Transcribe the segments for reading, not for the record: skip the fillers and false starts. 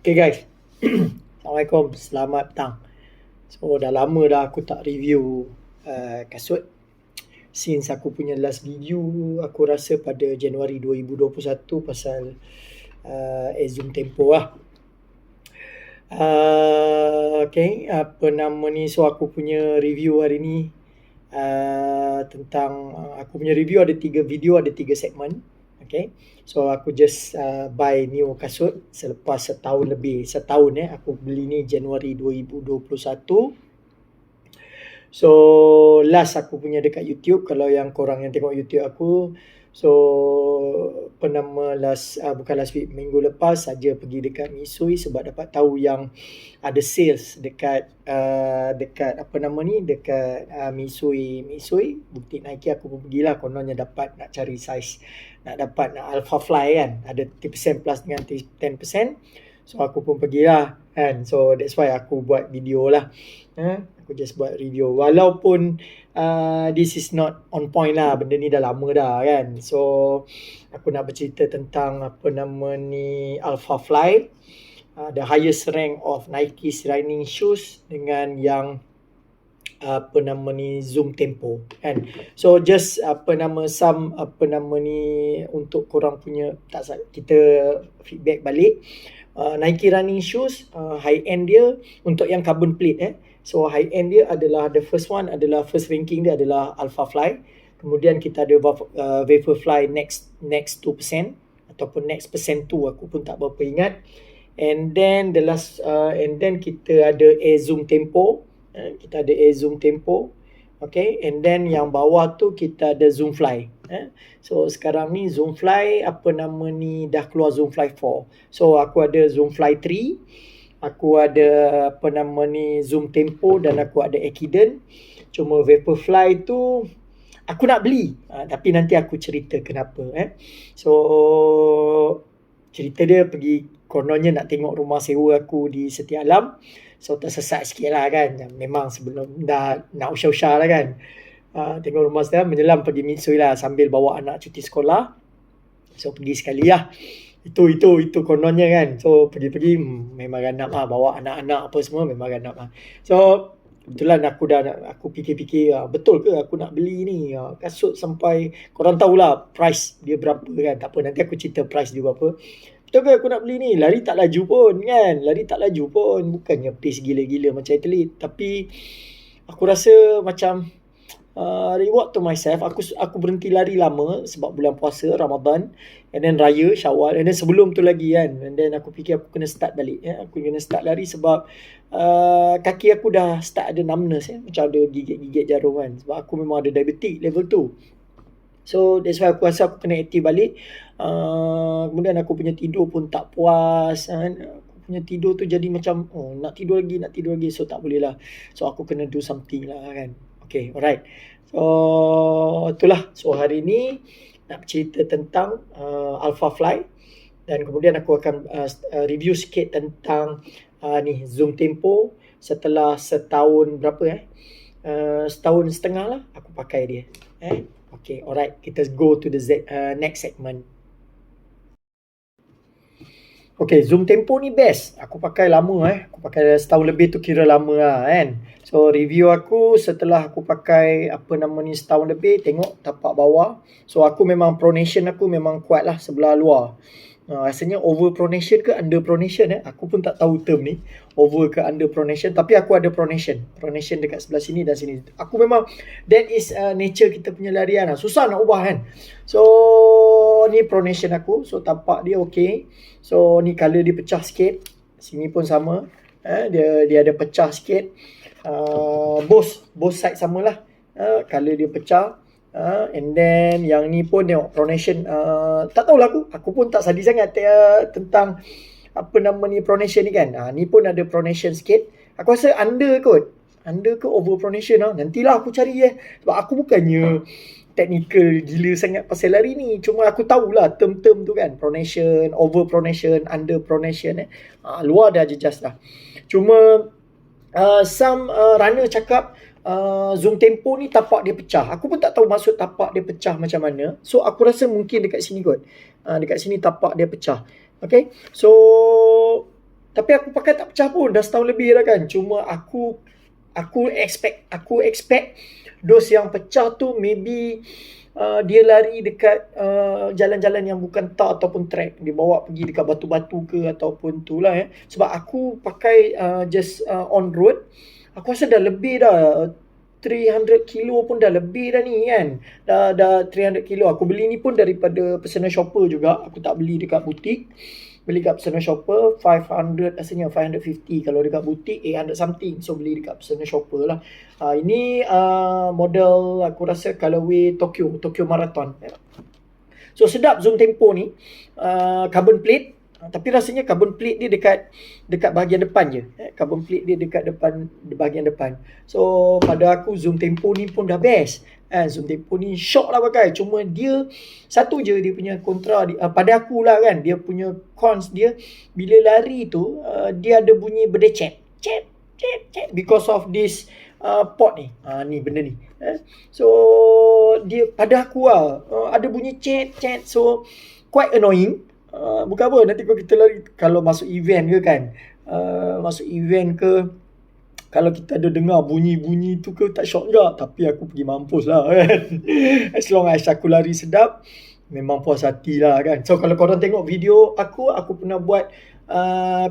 Okay guys, Assalamualaikum, selamat petang. So dah lama dah aku tak review kasut. Since aku punya last video, aku rasa pada Januari 2021 pasal Zoom Tempo lah. Okay, apa nama ni, so aku punya review hari ni tentang aku punya review ada 3 video, ada 3 segmen. Okay, so aku just buy new kasut selepas setahun lebih. Aku beli ni Januari 2021. So last aku punya dekat YouTube, kalau yang korang yang tengok YouTube aku, so penama bukan last week, minggu lepas saja pergi dekat Misui sebab dapat tahu yang ada sales dekat dekat apa nama ni, dekat Misui butik Nike. Aku pun pergilah, kononnya dapat nak cari size, nak dapat Alpha Fly kan, ada 30% plus dengan 10%. So aku pun pergilah kan, so that's why aku buat video lah. Aku just buat review, walaupun this is not on point lah, benda ni dah lama dah kan. So aku nak bercerita tentang apa nama ni, Alpha Fly, the highest rank of Nike's running shoes, dengan yang apa nama ni, Zoom Tempo kan. So just apa nama ni, untuk korang punya, kita feedback balik. Nike running shoes, high end dia untuk yang carbon plate So high end dia adalah, the first one adalah, first ranking dia adalah Alpha Fly. Kemudian kita ada Vaporfly next 2% ataupun next percent 2, aku pun tak berapa ingat. And then the last and then kita ada Zoom Tempo. Kita ada Zoom Tempo. Okay, and then yang bawah tu kita ada Zoom Fly. So sekarang ni Zoom Fly apa nama ni, dah keluar Zoom Fly 4. So aku ada Zoom Fly 3, aku ada apa nama ni, Zoom Tempo, dan aku ada Ekiden. Cuma Vaporfly tu aku nak beli, tapi nanti aku cerita kenapa. So cerita dia, pergi kononnya nak tengok rumah sewa aku di Setia Alam. So tersesat sikit lah kan, memang sebelum dah nak usah-usah lah kan. Tengok rumah saya, menyelam pergi Mitsui lah sambil bawa anak cuti sekolah. So pergi sekali lah. Itu kononnya kan. So pergi-pergi memang ganap lah, bawa anak-anak apa semua memang ganap lah. So kebetulan aku fikir-fikir, betul ke aku nak beli ni kasut, sampai korang tahulah price dia berapa kan. Tak apa, nanti aku cerita price dia berapa. Betul ke aku nak beli ni? Lari tak laju pun kan. Bukannya pace gila-gila macam atlet, tapi aku rasa macam reward to myself. Aku berhenti lari lama sebab bulan puasa Ramadan, and then raya Syawal, and then sebelum tu lagi kan, and then aku fikir aku kena start balik. Aku kena start lari sebab kaki aku dah start ada numbness, macam ada gigit-gigit jarum kan, sebab aku memang ada diabetik level 2. So that's why aku rasa aku kena aktif balik. Kemudian aku punya tidur pun tak puas kan. Aku punya tidur tu jadi macam nak tidur lagi. So tak boleh lah. So aku kena do something lah kan. Okay, alright. So itulah. So hari ni nak cerita tentang Alpha Fly, dan kemudian aku akan review sikit tentang ni Zoom Tempo setelah setahun berapa setahun setengah lah aku pakai dia. Okay, alright. Kita go to the next segment. Okay, Zoom Tempo ni best. Aku pakai lama Aku pakai setahun lebih tu, kira lama lah kan. So review aku setelah aku pakai apa nama ni setahun lebih, tengok tapak bawah. So aku memang pronation aku memang kuat lah sebelah luar. Rasanya over pronation ke under pronation aku pun tak tahu term ni, over ke under pronation, tapi aku ada pronation dekat sebelah sini dan sini. Aku memang, that is nature kita punya larian lah. Susah nak ubah kan. So ni pronation aku. So tapak dia okay. So ni color dia pecah sikit, sini pun sama. Dia ada pecah sikit. Both side samalah. Color dia pecah. And then yang ni pun tengok pronation, tak tahulah aku pun tak sadis sangat tentang apa nama ni pronation ni kan. Ni pun ada pronation sikit. Aku rasa under ke over pronation nantilah aku cari sebab aku bukannya technical gila sangat pasal lari ni. Cuma aku tahulah term-term tu kan, pronation, over pronation, under pronation luar dah jejas dah. Cuma some runner cakap Zoom Tempo ni tapak dia pecah. Aku pun tak tahu maksud tapak dia pecah macam mana. So aku rasa mungkin dekat sini kot. Dekat sini tapak dia pecah. Okay. So Tapi aku pakai tak pecah pun, dah setahun lebih dah kan. Cuma aku expect dos yang pecah tu maybe dia lari dekat jalan-jalan yang bukan tar ataupun track. Dia bawa pergi dekat batu-batu ke ataupun tu lah Sebab aku pakai just on road. Aku rasa dah lebih dah 300 kilo pun dah lebih dah ni kan. Dah 300 kilo. Aku beli ni pun daripada personal shopper juga. Aku tak beli dekat butik. Beli kat personal shopper 500, rasanya 550. Kalau dekat butik 800 something. So beli dekat personal shopper lah. Ini model aku rasa colorway Tokyo Marathon. So sedap Zoom Tempo ni. Carbon plate. Tapi rasanya carbon plate dia dekat bahagian depan je. Carbon plate dia dekat bahagian depan. So pada aku Zoom Tempo ni pun dah best. Zoom Tempo ni shock lah pakai. Cuma dia satu je dia punya kontra pada aku lah kan. Dia punya cons dia bila lari tu dia ada bunyi berdecet. Cep because of this pot ni. Ni benda ni. So dia pada aku lah ada bunyi cet. So quite annoying. Bukan apa, nanti kalau kita lari, kalau masuk event ke kan, masuk event ke, kalau kita ada dengar bunyi-bunyi tu ke tak shock juga. Tapi aku pergi mampus lah kan. As long as aku lari sedap, memang puas hati lah kan. So kalau korang tengok video aku pernah buat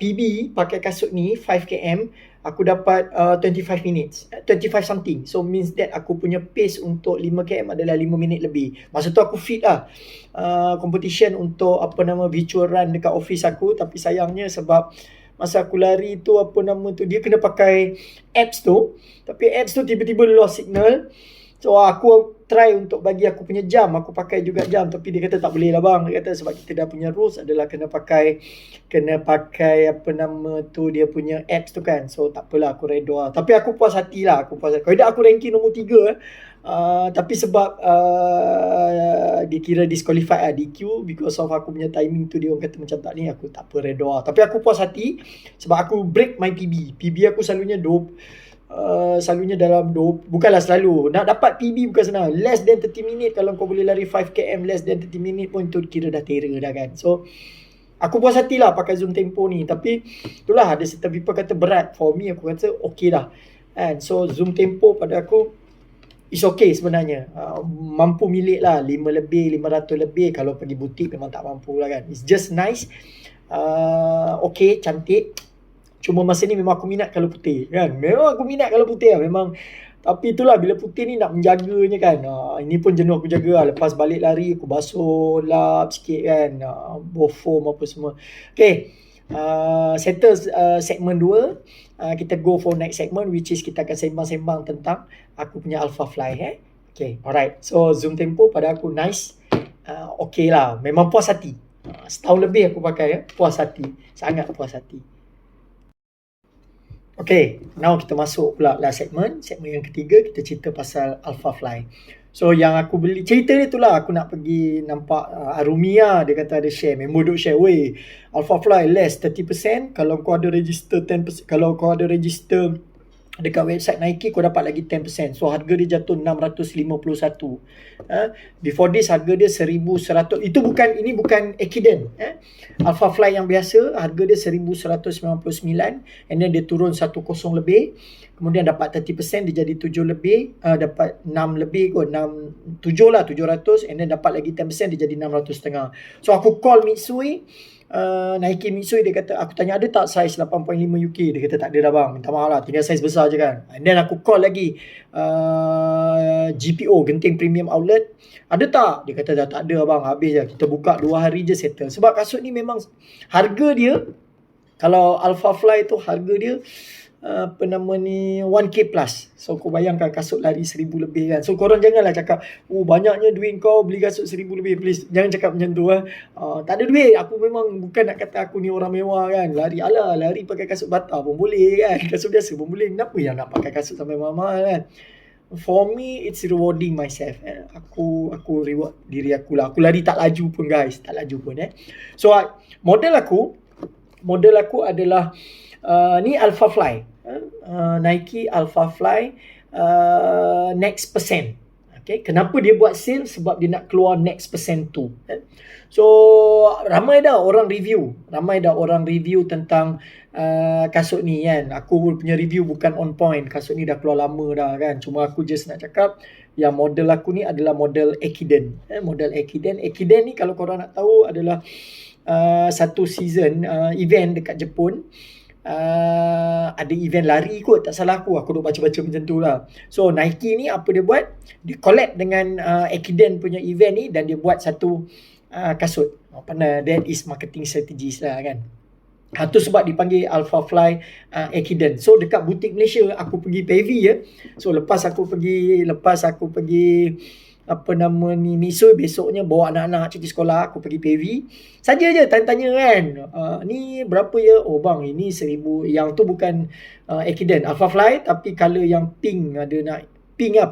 PB pakai kasut ni 5km. Aku dapat 25 minutes, 25 something. So means that aku punya pace untuk 5km adalah 5 minit lebih. Masa tu aku fit lah competition untuk virtual run dekat office aku. Tapi sayangnya sebab masa aku lari tu dia kena pakai apps tu. Tapi apps tu tiba-tiba lost signal. So aku try untuk bagi aku punya jam. Aku pakai juga jam. Tapi dia kata tak boleh lah bang. Dia kata sebab kita dah punya rules adalah kena pakai dia punya apps tu kan. So tak apalah, aku redha. Tapi aku puas hati lah. Kalau tidak aku ranking nombor 3 tapi sebab dia kira disqualified lah, DQ because of aku punya timing tu. Dia orang kata macam tak ni, aku tak apa, redha. Tapi aku puas hati sebab aku break my PB. PB aku selalunya selalunya dalam bukanlah selalu nak dapat PB bukan senang. Less than 30 minit. Kalau kau boleh lari 5km less than 30 minit pun tu kira dah terror dah kan. So aku puas hati lah pakai Zoom Tempo ni. Tapi itulah, ada certain people kata berat. For me aku kata okay lah. And so Zoom Tempo pada aku is okay sebenarnya. Mampu milik lah 5 lebih, 500 lebih. Kalau pergi butik memang tak mampu lah kan. It's just nice. Okay, cantik. Cuma masa ni memang aku minat kalau putih kan. Memang aku minat kalau putih lah. Memang. Tapi itulah, bila putih ni nak menjaganya kan. Ini pun jenuh aku jaga lah. Lepas balik lari aku basuh lap sikit kan. Bawa foam apa semua. Okay. Settle segmen 2. Kita go for next segment, which is kita akan sembang-sembang tentang aku punya Alpha Fly. Okay. Alright. So Zoom Tempo pada aku nice. Okay lah. Memang puas hati. Setahun lebih aku pakai. Puas hati. Sangat puas hati. Okay, now kita masuk pula last segment yang ketiga. Kita cerita pasal Alpha Fly. So yang aku beli, cerita dia tu lah, aku nak pergi nampak Arumia. Dia kata ada share, member duk share, weh Alpha Fly less 30%. Kalau kau ada register 10%, kalau kau ada register dekat website Nike, kau dapat lagi 10%. So harga dia jatuh 651. Before this harga dia 1100. Ini bukan Ekiden. Alpha Fly yang biasa harga dia 1199, and then dia turun 10 lebih. Kemudian dapat 30%, dia jadi 7 lebih, dapat 6 lebih kot, 7 lah, 700, and then dapat lagi 10%, dia jadi 600.5. So aku call Mitsui, Nike Mitsui, dia kata, aku tanya ada tak size 8.5 UK, dia kata tak ada dah bang, minta maaf lah, tinggal size besar je kan. And then aku call lagi GPO, Genting Premium Outlet, ada tak? Dia kata dah tak ada bang, habis je, kita buka 2 hari je settle. Sebab kasut ni memang harga dia, kalau Alpha Fly tu harga dia 1k plus. So kau bayangkan kasut lari 1000 lebih kan. So korang janganlah cakap, oh banyaknya duit kau beli kasut 1000 lebih. Please jangan cakap macam tu. Tak ada duit. Aku memang bukan nak kata aku ni orang mewah kan. Lari pakai kasut bata pun boleh kan. Kasut biasa pun boleh. Kenapa yang nak pakai kasut sampai mahal kan? For me it's rewarding myself. Aku reward diri aku lah. Aku lari tak laju pun guys. Tak laju pun So model aku adalah ni Alpha Fly. Nike Alpha Fly Next Percent. Okay, kenapa dia buat sale? Sebab dia nak keluar next percent tu. So ramai dah orang review tentang kasut ni kan. Aku punya review bukan on point, kasut ni dah keluar lama dah kan. Cuma aku just nak cakap yang model aku ni adalah model Ekiden. Model Ekiden ni kalau korang nak tahu adalah satu season event dekat Jepun. Ada event lari kot, tak salah aku duk baca-baca macam tu lah. So Nike ni apa dia buat, dia collab dengan Ekiden punya event ni dan dia buat satu kasut. Pandai, that is marketing strategies lah kan. Tu sebab dipanggil Alpha Fly Ekiden. So dekat butik Malaysia aku pergi Pevi ya. So lepas aku pergi apa nama ni Miso, besoknya bawa anak-anak cuti sekolah, aku pergi Pevi. Saja je tanya-tanya kan, ni berapa ya? Oh bang, ini 1000. Yang tu bukan Ekiden Alpha Fly, tapi color yang pink, ada nak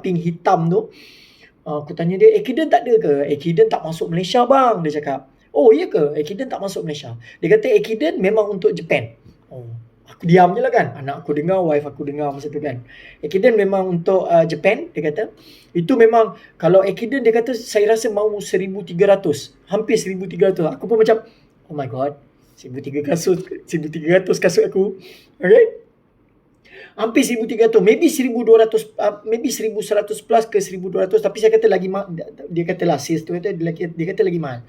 pink hitam tu. Aku tanya dia, Ekiden tak ada ke? Ekiden tak masuk Malaysia bang, dia cakap. Oh iya ke? Ekiden tak masuk Malaysia. Dia kata Ekiden memang untuk Japan. Aku diam je lah kan. Anak aku dengar, wife aku dengar masa tu kan. Ekiden memang untuk Japan, dia kata. Itu memang, kalau Ekiden dia kata, saya rasa mau 1,300. Hampir 1,300. Aku pun macam, oh my god, 1,300 kasut aku. Okay? Hampir 1,300, maybe 1,200, maybe 1,100 plus ke 1,200. Tapi saya kata lagi mahal. Dia kata lah, sales tu kata, dia kata lagi mahal.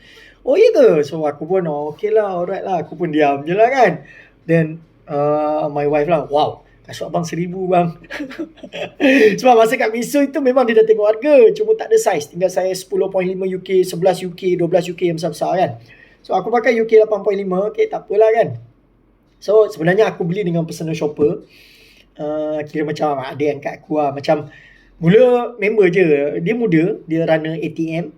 Oh iya ke? So aku pun, okay lah, alright lah. Aku pun diam je lah kan. Then my wife lah, wow, kasut abang 1,000 bang. Sebab masa kat Miso itu memang dia dah tengok harga, cuma tak ada size. Tinggal saya 10.5 UK, 11 UK, 12 UK yang besar-besar kan. So aku pakai UK 8.5, okay, tak apalah kan. So sebenarnya aku beli dengan personal shopper. Kira macam ada yang kat aku lah. Macam mula member je, dia muda, dia runner ATM.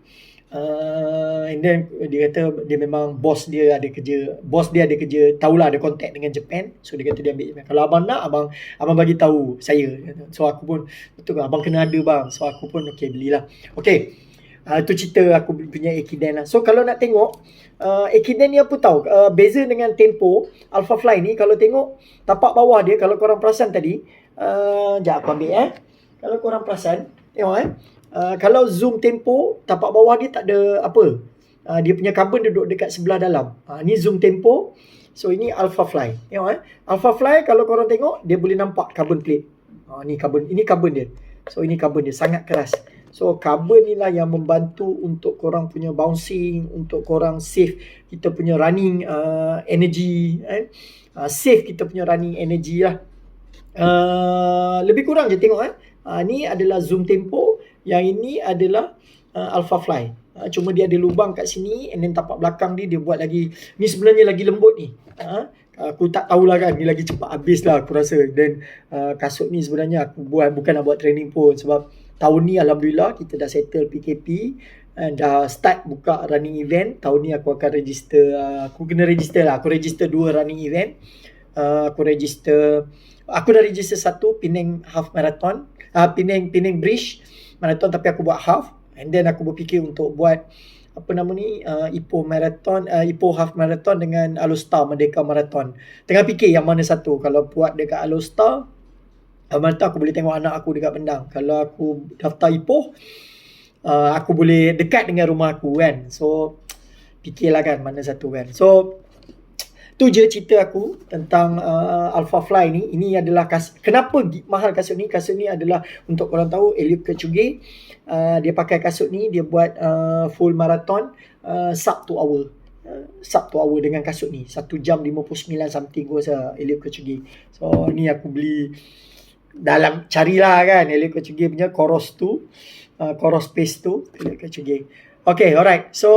And then dia kata dia memang bos dia ada kerja, tahulah ada contact dengan Japan. So dia kata dia ambil Japan. Kalau abang nak, abang bagi tahu saya. So aku pun, betul ke abang kena ada bang. So aku pun okay, belilah. Okay, itu cerita aku punya Ekiden lah. So kalau nak tengok Ekiden ni apa tahu, beza dengan Tempo Alpha Fly ni, kalau tengok tapak bawah dia, kalau korang perasan tadi, sekejap aku ambil kalau korang perasan, tengok kalau zoom Tempo, tapak bawah dia tak ada apa, dia punya carbon duduk dekat sebelah dalam. Ni zoom Tempo. So ini Alpha Fly. Tengok Alpha Fly, kalau korang tengok, dia boleh nampak carbon plate. Ni carbon, ini carbon dia. So ini carbon dia sangat keras. So carbon ni lah yang membantu untuk korang punya bouncing, untuk korang save kita punya running energy, save kita punya running energy lah. Lebih kurang je tengok ni adalah zoom Tempo, yang ini adalah Alpha Fly. Cuma dia ada lubang kat sini, and then tapak belakang dia buat lagi, ni sebenarnya lagi lembut ni. Aku tak tahulah kan, ni lagi cepat habis lah aku rasa. Dan kasut ni sebenarnya aku buat bukan nak buat training pun, sebab tahun ni alhamdulillah kita dah settle PKP, dah start buka running event. Tahun ni aku akan register, aku kena register lah. Aku register 2 running event. Aku dah register 1 Penang half marathon, Penang Bridge marathon, tapi aku buat half. And then aku berfikir untuk buat apa nama ni, Ipoh half marathon dengan Alostar Merdeka Marathon. Tengah fikir yang mana satu. Kalau buat dekat Alostar marathon, aku boleh tengok anak aku dekat Pendang. Kalau aku daftar Ipoh, aku boleh dekat dengan rumah aku kan. So fikirlah kan mana satu kan. So tu je cerita aku tentang Alpha Fly ni. Ini adalah kenapa mahal kasut ni. Kasut ni adalah, untuk korang tahu, Eliud Kipchoge dia pakai kasut ni, dia buat full marathon sub 2 hour. Sub 2 hour dengan kasut ni, 1 jam 59 something aku rasa Eliud Kipchoge. So ni aku beli dalam, carilah kan Eliud Kipchoge punya Coros tu, Coros Pace tu, Eliud Kipchoge. Okay, alright. So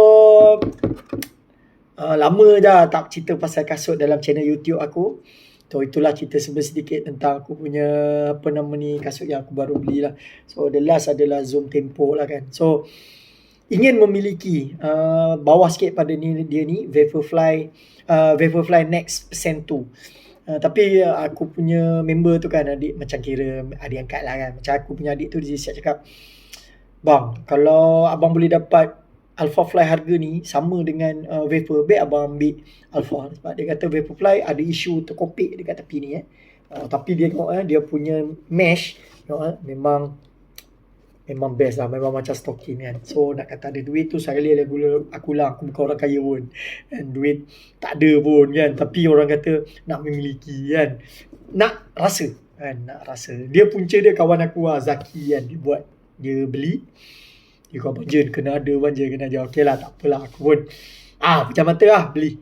lama dah tak cerita pasal kasut dalam channel YouTube aku. So itulah cerita sedikit tentang aku punya apa nama ni, kasut yang aku baru beli lah. So the last adalah Zoom Tempo lah kan. So ingin memiliki bawah sikit pada dia ni Vaporfly Next Percent 2. Tapi aku punya member tu kan, adik macam kira adik angkat lah kan. Macam aku punya adik tu, dia siap cakap, bang, kalau abang boleh dapat Alpha Fly harga ni sama dengan Vapor, baik abang ambil Alpha. Sebab dia kata Vaporfly ada isu terkopik dekat tepi ni tapi dia tengok dia punya mesh memang memang best lah, memang macam stocking kan. So nak kata ada duit tu sekali aku lah, aku bukan orang kaya pun. Dan duit tak ada pun kan, tapi orang kata nak memiliki kan. Nak rasa kan, nak rasa. Dia punca dia kawan aku lah, Zaki kan, dia beli. Dia kata Jen kena ada Jen, kena ada. Okay lah, tak apalah, aku pun macam mata lah beli.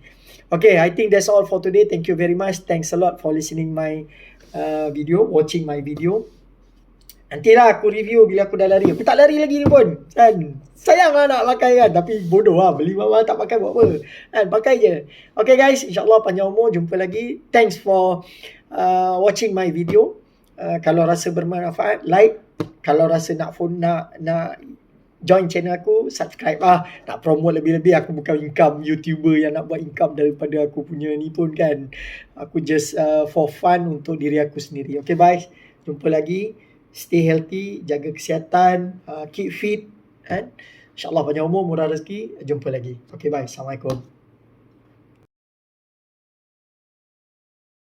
Okay, I think that's all for today. Thank you very much. Thanks a lot for listening my video, watching my video. Nantilah aku review bila aku dah lari. Aku tak lari lagi ni pun kan. Sayang lah nak pakai kan, tapi bodoh lah, beli mahal tak pakai buat apa kan, pakai je. Okay guys, insyaAllah panjang umur, jumpa lagi. Thanks for watching my video. Kalau rasa bermanfaat, like. Kalau rasa nak join channel aku, subscribe lah. Nak promote lebih-lebih, aku bukan income YouTuber yang nak buat income daripada aku punya ni pun kan. Aku just for fun untuk diri aku sendiri. Okay bye, jumpa lagi. Stay healthy, jaga kesihatan, keep fit, kan? InsyaAllah panjang umur, murah rezeki. Jumpa lagi. Okay bye, Assalamualaikum.